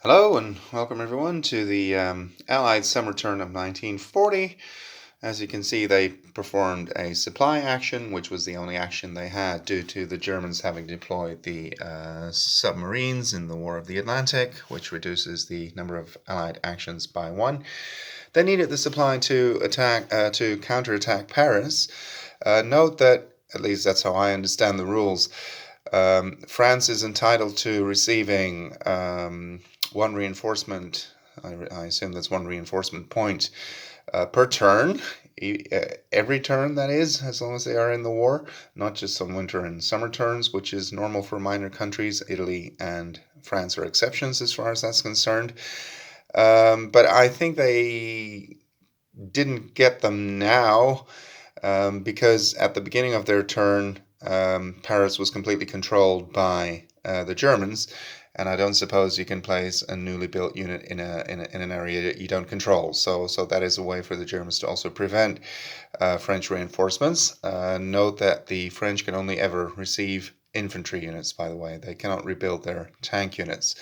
Hello and welcome everyone to the Allied summer turn of 1940. As you can see, they performed a supply action, which was the only action they had due to the Germans having deployed the submarines in the War of the Atlantic, which reduces the number of Allied actions by one. They needed the supply to counterattack Paris. Note that, at least that's how I understand the rules, France is entitled to receiving one reinforcement. I assume that's one reinforcement point per turn. Every turn, that is, as long as they are in the war, not just some winter and summer turns, which is normal for minor countries. Italy and France are exceptions as far as that's concerned. But I think they didn't get them now because at the beginning of their turn, Paris was completely controlled by the Germans, and I don't suppose you can place a newly built unit in an area that you don't control. So that is a way for the Germans to also prevent French reinforcements. Note that the French can only ever receive infantry units, by the way. They cannot rebuild their tank units.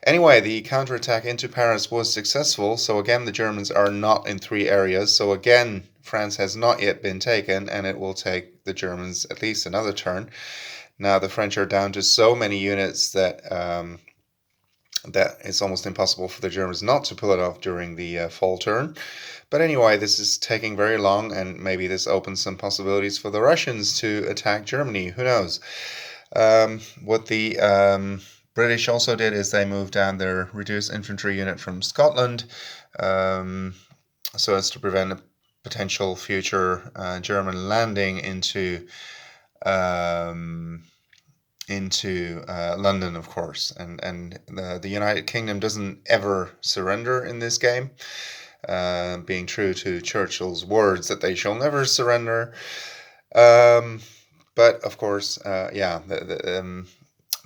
Anyway, the counterattack into Paris was successful, so again the Germans are not in three areas, so again France has not yet been taken, and it will take the Germans at least another turn. Now the French are down to so many units that that it's almost impossible for the Germans not to pull it off during the fall turn. But anyway, this is taking very long, and maybe this opens some possibilities for the Russians to attack Germany. Who knows? What the British also did is they moved down their reduced infantry unit from Scotland so as to prevent a potential future German landing into London, of course. And the United Kingdom doesn't ever surrender in this game, being true to Churchill's words that they shall never surrender. But of course,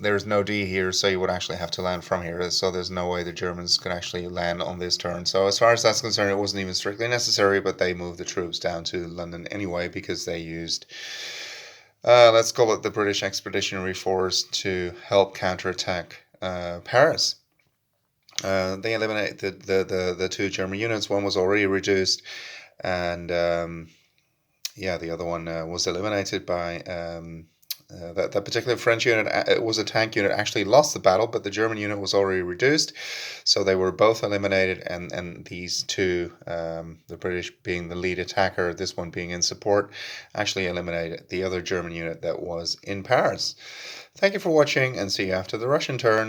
there's no D here, so you would actually have to land from here. So there's no way the Germans could actually land on this turn. So as far as that's concerned, it wasn't even strictly necessary, but they moved the troops down to London anyway because they used, let's call it the British Expeditionary Force to help counterattack Paris. They eliminated the two German units. One was already reduced, and the other one was eliminated by that particular French unit. It was a tank unit, actually lost the battle, but the German unit was already reduced, so they were both eliminated. And these two, the British being the lead attacker, this one being in support, actually eliminated the other German unit that was in Paris. Thank you for watching, and see you after the Russian turn.